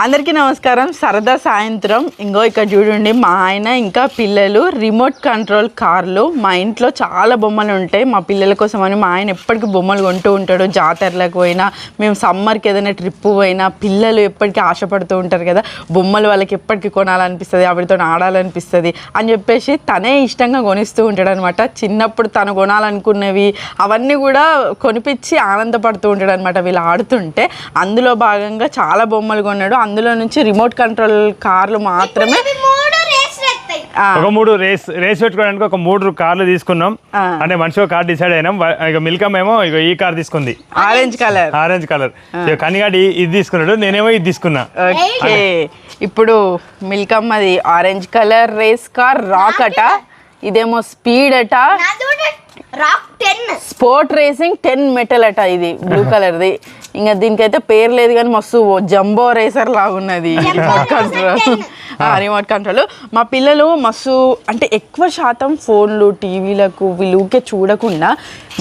అందరికీ నమస్కారం. సరదా సాయంత్రం. ఇంకో ఇక్కడ చూడండి, మా ఆయన ఇంకా పిల్లలు రిమోట్ కంట్రోల్ కార్లు. మా ఇంట్లో చాలా బొమ్మలు ఉంటాయి. మా పిల్లల కోసం అని మా ఆయన ఎప్పటికీ బొమ్మలు కొంటూ ఉంటాడు. జాతరలకు పోయినా, మేము సమ్మర్కి ఏదైనా ట్రిప్ పోయినా పిల్లలు ఎప్పటికీ ఆశపడుతూ ఉంటారు కదా, బొమ్మలు వాళ్ళకి ఎప్పటికీ కొనాలనిపిస్తుంది, వాటితో ఆడాలనిపిస్తుంది అని చెప్పేసి తనే ఇష్టంగా కొనిస్తూ ఉంటాడు అనమాట. చిన్నప్పుడు తను కొనాలనుకున్నవి అవన్నీ కూడా కొనిపించి ఆనందపడుతూ ఉంటాడు అనమాట వీళ్ళు ఆడుతుంటే. అందులో భాగంగా చాలా బొమ్మలు కొన్నాడు. అందులో నుంచి రిమోట్ కంట్రోల్ కార్లు మాత్రమే ఒక 3 రేస్ పెట్టుకోవడానికి ఒక 3 కార్లు తీసుకున్నాం. అంటే మనిషి కార్ డిసైడ్ అయినాం. ఇక మిల్కమ్ ఏమో ఇక ఈ కార్ తీసుకుంది, ఆరెంజ్ కలర్. కనిగాడి ఇది తీసుకున్నాడు, నేనేమో ఇది తీసుకున్నా. ఇప్పుడు మిల్కమ్ అది ఆరెంజ్ కలర్ రేస్ కార్ రాక్ అట, ఇదేమో స్పీడ్ అట, స్పోర్ట్ రేసింగ్ 10 మెటల్ అట, ఇది బ్లూ కలర్ది. ఇంకా దీనికైతే పేరు లేదు కానీ మస్తు జంబో రేసర్ లాగా ఉన్నది రిమోట్ కంట్రోల్. మా పిల్లలు మస్తు అంటే ఎక్కువ శాతం ఫోన్లు టీవీలకు వీళ్ళకే చూడకుండా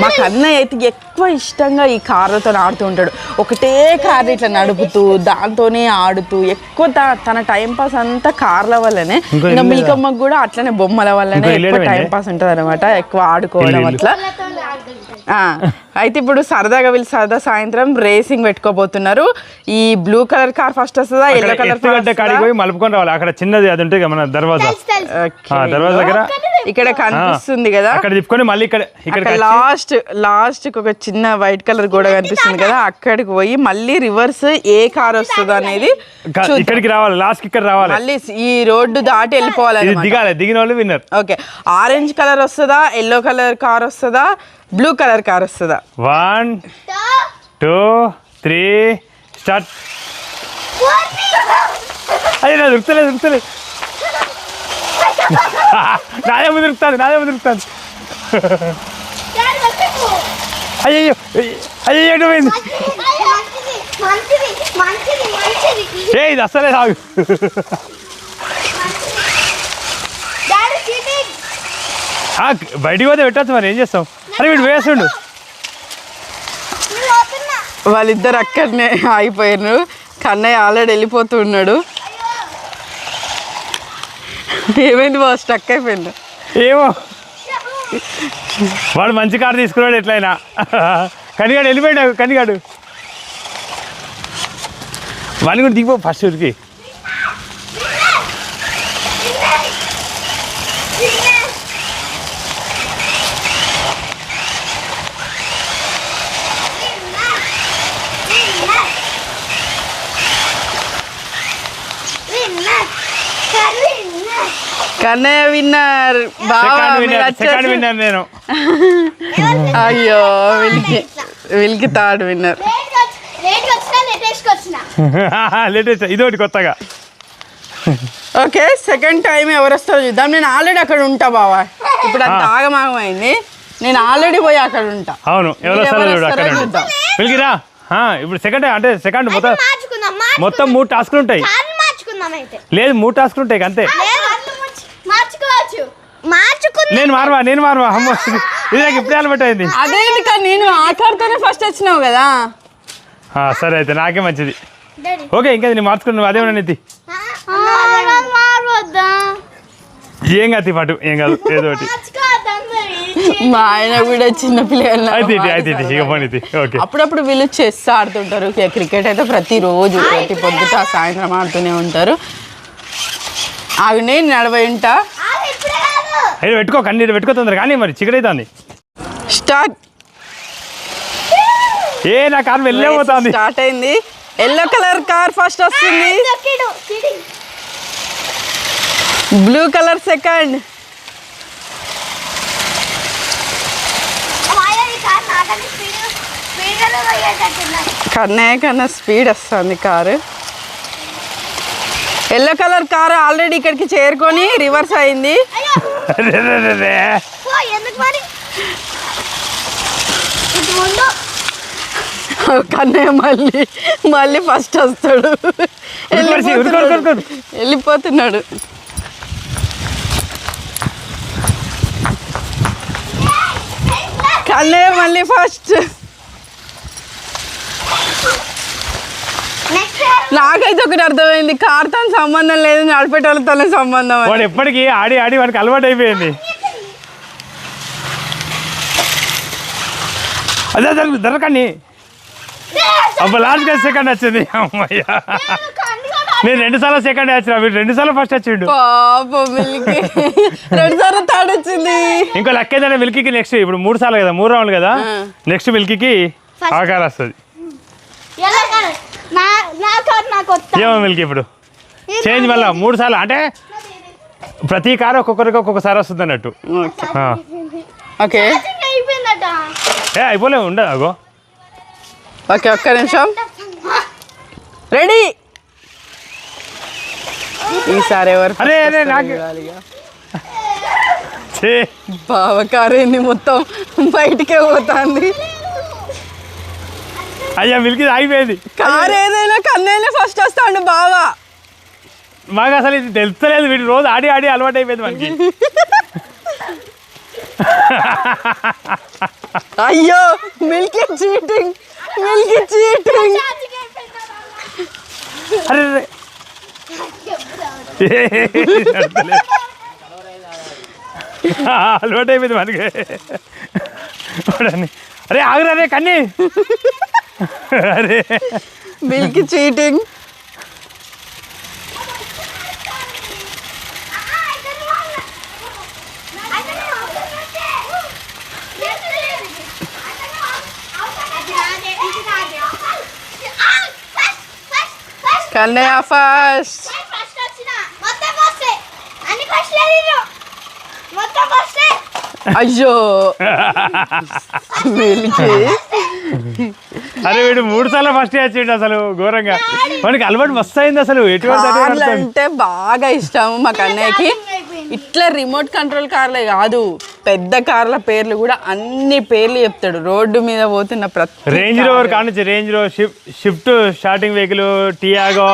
మా కన్నయ్య అయితే ఎక్కువ ఇష్టంగా ఈ కార్లతో ఆడుతూ ఉంటాడు. ఒకటే కార్ ఇట్లా నడుపుతూ దాంతోనే ఆడుతూ ఎక్కువ తన టైంపాస్ అంతా కార్ల వల్లనే. ఇంకా మిల్కమ్మకు కూడా అట్లనే బొమ్మల వల్లనే ఎక్కువ టైంపాస్ ఉంటుంది అనమాట, ఎక్కువ ఆడుకోవడం అట్లా. అయితే ఇప్పుడు సరదాగా వీళ్ళు సరదా సాయంత్రం రేసింగ్ పెట్టుకోబోతున్నారు. ఈ బ్లూ కలర్ కార్ ఫస్ట్ వస్తుందా, ఎల్లో కలర్ కాడికి మలుపుకొని రావాలి. అక్కడ చిన్నది అది ఉంటుంది మన దర్వాజా దగ్గర ఇక్కడ కనిపిస్తుంది కదా, అక్కడ తిప్పుకొని మళ్ళీ ఇక్కడ లాస్ట్ ఒక చిన్న వైట్ కలర్ గోడ కనిపిస్తుంది కదా, అక్కడికి పోయి మళ్ళీ రివర్స్ ఏ కార్ వస్తుందో అనేది ఇక్కడికి రావాలి, లాస్ట్ ఇక్కడ రావాలి, మళ్ళీ ఈ రోడ్డు దాటి వెళ్ళిపోవాలి, దిగాలి, దిగిన వాళ్ళు విన్నర్. ఓకే, ఆరెంజ్ కలర్ వస్తుందా, ఎల్లో కలర్ కార్ వస్తుందా, బ్లూ కలర్ కార్ వస్తుందా? 1 2 3 స్టార్ట్. అయ్యో నా దొరుకుతలేదు నాదేమో దొరుకుతుంది అయ్యో పోయింది. ఏ ఇది అసలే రాగు. బయటికి పోతే పెట్టచ్చు, మరి ఏం చేస్తాం. అరే వీడు వేస్తుండు. వాళ్ళిద్దరు అక్కడనే ఆగిపోయారు. కన్నయ్య ఆల్రెడీ వెళ్ళిపోతూ ఉన్నాడు. ఏమైంది బాగా స్టక్ అయిపోయింది ఏమో. వాడు మంచి కారు తీసుకున్నాడు ఎట్లయినా. కనిగాడు వెళ్ళిపోయాడు. కనిగాడు వాడిని కూడా దిగిపో ఫస్ట్ ఊరికి. కన్నయ్య విన్నర్. నేను అయ్యో వీళ్ళకి థర్డ్ విన్నర్. లేటెస్ట్ ఇదోటి కొత్తగా. ఓకే, సెకండ్ టైం ఎవరు వస్తారో చూద్దాం. నేను ఆల్రెడీ అక్కడ ఉంటా బావా, ఇప్పుడు అంత ఆగమాగమైంది. నేను ఆల్రెడీ పోయి అక్కడ ఉంటా. అవును, ఎవరు వస్తారో చూద్దాం. వెళ్ళిరా. ఇప్పుడు సెకండ్ అంటే సెకండ్ మొత్తం 3 టాస్కులు ఉంటాయి. లేదు 3 టాస్కులు ఉంటాయి అంతే. నేను మారవా అమ్మ, ఇది నాకు ఇప్పుడు అలవాటైంది. అదే నేను ఆటలాడుతూనే ఫస్ట్ వచ్చినావు కదా. సరే అయితే నాకే మంచిది. ఓకే, ఇంకా నేను మార్చుకున్నావు. అదేమన్నా నీతి ఏం కాదు పాటు ఏం కాదు, ఏదో ఒకటి. మా ఆయన కూడా చిన్న పిల్లలు అప్పుడప్పుడు వీళ్ళు చెస్ ఆడుతుంటారు. క్రికెట్ అయితే ప్రతిరోజు ప్రతి పొద్దుట సాయంత్రం ఆడుతూనే ఉంటారు. అవి నేను నడవైంటా పెట్టుకో కన్నీరు పెట్టుకో తొందర కానీ మరి చికెన్ స్టార్ట్. నా కార్ వెళ్ళిపోతుంది. స్టార్ట్ అయింది. ఎల్లో కలర్ కార్ ఫస్ట్ వస్తుంది, బ్లూ కలర్ సెకండ్, కన్నయ్య కన్నా స్పీడ్ వస్తుంది car. Yellow colour car already ఇక్కడికి చేరుకొని రివర్స్ అయింది. కన్నయ్య మళ్ళీ ఫస్ట్ వస్తాడు, వెళ్ళిపోతున్నాడు. కన్నయ్య మళ్ళీ ఫస్ట్. నాకైతే ఒకటి అర్థమైంది, కార్తో సంబంధం లేదు, నడిపేటోళ్ళతోనే సంబంధం. వాడు ఎప్పటికీ ఆడి ఆడి వాడికి అలవాటు అయిపోయింది. అదే దొరకండి. అబ్బా లాస్ట్ సెకండ్ వచ్చింది. అమ్మయ్యా, నేను 2 సార్లు సెకండ్ వచ్చిన, వీడు 2 సార్లు ఫస్ట్ వచ్చిండు. మిల్కీ 2 సార్లు థర్డ్ వచ్చింది. ఇంకో లెక్క ఏంటంటే మిల్కీకి నెక్స్ట్ ఇప్పుడు 3 సార్లు కదా, 3 రౌండ్లు కదా, నెక్స్ట్ మిల్కీకి ఆకారం వస్తుంది. ఏమో మిల్కీ ఇప్పుడు చేంజ్ మళ్ళీ 3 సార్లు అంటే ప్రతి కారు ఒక్కొక్కరికి ఒక్కొక్కసారి వస్తుంది అన్నట్టు. ఓకే అయిపోలే ఉండదు. అగో ఓకే, ఒక్క నిమిషం. రెడీ. ఈసారి ఎవరు? అరే అరే నాకు బావ కారు ఏంది మొత్తం బయటికే పోతుంది. అయ్యా మిల్కీ ఆగిపోయింది. కారు ఏదైనా కన్నైనా ఫస్ట్ వస్తాడు బావా. మాకు అసలు ఇది తెలుస్తలేదు, వీడు రోజు ఆడి ఆడి అలవాటు అయిపోయింది మనకి. అయ్యో మిల్కీ చీటింగ్, మిల్కీ చీటింగ్. అరే అలవాటు అయిపోయింది మనకి. అరే ఆగురా రే కన్నీ. అరే మిల్కీ చీటింగ్. కన్నయ్య ఫస్ట్. అయ్యో మిల్కీ. అరే వీడు 3 సార్లు ఫస్ట్ వచ్చిండు. అసలు ఘోరంగా మనకి అలవాటు మస్తు అయింది. అసలు కార్లు అంటే బాగా ఇష్టం మా కన్నయ్యకి. ఇట్లా రిమోట్ కంట్రోల్ కార్లే కాదు, పెద్ద కార్ల పేర్లు కూడా అన్ని పేర్లు చెప్తాడు. రోడ్డు మీద పోతున్న ప్రతి రేంజ్ రోవర్ కానించి range rover, shift starting vehicle, Tiago,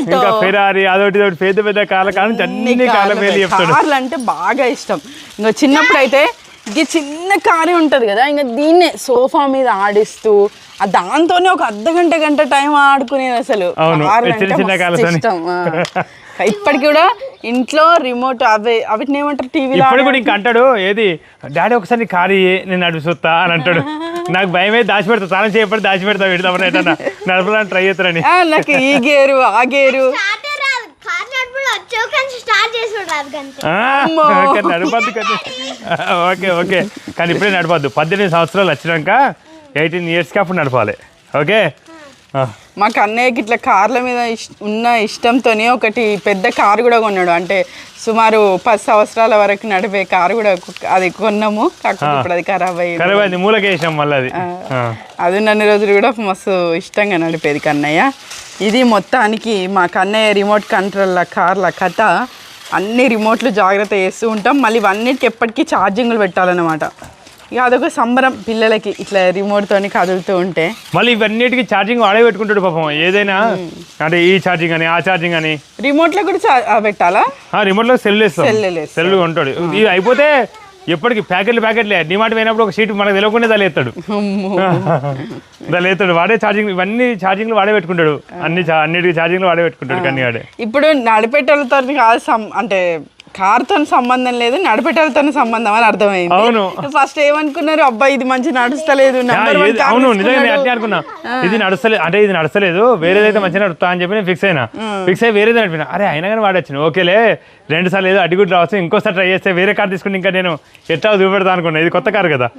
ఇంకా ఫెరారీ, అదొకటి పెద్ద పెద్ద కార్ల కానించి అన్ని కార్ల పేర్లు చెప్తాడు. కార్లు అంటే బాగా ఇష్టం. ఇంకా చిన్నప్పుడు అయితే ఇది చిన్న కారే ఉంటుంది కదా, ఇంకా దీన్నే సోఫా మీద ఆడిస్తూ దాంతోనే ఒక గంట టైం ఆడుకునేది. అసలు ఇష్టం. ఇప్పటికి కూడా ఇంట్లో రిమోట్ అవిటిని ఏమంటారు, టీవీ కూడా ఇంకా అంటాడు, ఏది డాడీ ఒకసారి కారు నేను నడిపిస్తా అని అంటాడు. నాకు భయమే, దాచి పెడతా, స్నానం చేయబడి దాచి పెడతా, పెడతామని ఎట్లా నడపడానికి ట్రై చేస్తారని. నాకు ఈ గేరు ఆ గేరు నడపద్దు కదా. ఓకే ఓకే, కానీ ఇప్పుడే నడపద్దు. 18 సంవత్సరాలు వచ్చినాక 18 ఇయర్స్కి అప్పుడు నడపాలి. ఓకే. మాకు అన్నయ్యకి ఇట్లా కార్ల మీద ఉన్న ఇష్టంతోనే ఒకటి పెద్ద కారు కూడా కొన్నాడు. అంటే సుమారు 10 సంవత్సరాల వరకు నడిపే కారు కూడా అది కొన్నాము. కాకపోతే ఇప్పుడు అది ఖరాబ్ అయ్యింది, మూలకేసాం మళ్ళీ. అది నన్ను రోజులు కూడా మస్తు ఇష్టంగా నడిపేది కన్నయ్య. ఇది మొత్తానికి మా కన్నయ్య రిమోట్ కంట్రోల్ కార్ల కథ. అన్ని రిమోట్లు జాగ్రత్త చేస్తూ ఉంటాం. మళ్ళీ ఇవన్నిటికి ఎప్పటికీ ఛార్జింగ్లు పెట్టాలన్నమాట. ఇక అదొక సంబరం పిల్లలకి, ఇట్లా రిమోట్ తోని కదులుతూ ఉంటే. మళ్ళీ ఇవన్నిటికి ఛార్జింగ్ వాడే పెట్టుకుంటాడు పాపం. ఏదైనా అంటే ఈ ఛార్జింగ్ అని ఆ ఛార్జింగ్ అని రిమోట్ లో కూడా పెట్టాలా? రిమోట్ లో సెల్ ఉంటాడు. ఇది అయిపోతే ఎప్పటికి ప్యాకెట్లే డిమాండ్ పోయినప్పుడు ఒక షీట్ మనకు తెలియకుండా దాలేస్తాడు. వాడే ఛార్జింగ్, ఇవన్నీ ఛార్జింగ్లు వాడే పెట్టుకుంటాడు. అన్నిటికి ఛార్జింగ్లు వాడే పెట్టుకుంటాడు. కానీ వాడే ఇప్పుడు నడిపేటోళ్ళతో కాదు, అంటే కార్తో సంబంధం లేదు, నడిపేటోళ్ళతో సంబంధం అని అర్థమైంది. అవును, ఫస్ట్ ఏమనుకున్నారు, అబ్బాయి ఇది మంచి నడుస్తలేదు. అవును నిజంగా అట్లా అనుకున్నా, ఇది నడుస్తలేదు అంటే ఇది నడుస్తలేదు, వేరేదైతే మంచిగా నడుస్తా అని చెప్పి నేను ఫిక్స్ అయ్యి వేరేది నడిపినా. అరే అయినా కానీ వాడొచ్చిన ఓకేలే, 2 సార్లు ఏదో అడిగుడ్డు రావచ్చు, ఇంకోసారి ట్రై చేస్తే వేరే కార్ తీసుకుని ఇంకా నేను ఎట్లా చూపెడతా అనుకున్నా. ఇది కొత్త కారు కదా,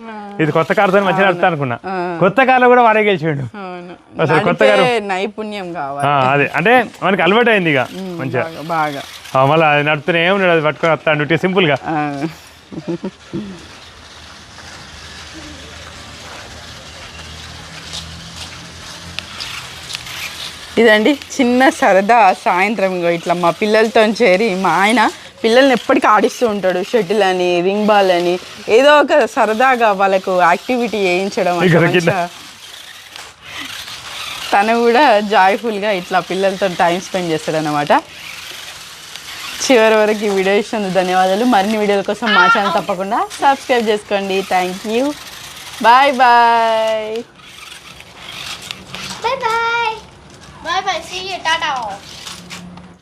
ఇది కొత్త కారుతో మంచిగా నడుపుతా అనుకున్నా. కొత్త కార్లో కూడా వాడే గెలిచాడు. అసలు కొత్త కారు నైపుణ్యం కావాలి. అదే అంటే మనకి అలవాటు అయింది ఇక మంచిగా బాగా. మళ్ళీ అది నడుపుతూనే ఏమున్నాడు, అది పట్టుకొని వస్తాడు సింపుల్గా. ఇదండి చిన్న సరదా సాయంత్రం. ఇట్లా మా పిల్లలతో చేరి మా ఆయన పిల్లల్ని ఎప్పటికీ ఆడిస్తూ ఉంటాడు. షటిల్ అని, రింగ్ బాల్ అని, ఏదో ఒక సరదాగా వాళ్ళకు యాక్టివిటీ చేయించడం. తను కూడా జాయ్ఫుల్గా ఇట్లా పిల్లలతో టైం స్పెండ్ చేస్తాడు అన్నమాట. చివరి వరకు ఈ వీడియో ఇచ్చినందుకు ధన్యవాదాలు. మరిన్ని వీడియోల కోసం మా ఛానల్ తప్పకుండా సబ్స్క్రైబ్ చేసుకోండి. Thank you. Bye bye. Bye bye. See you. Tata.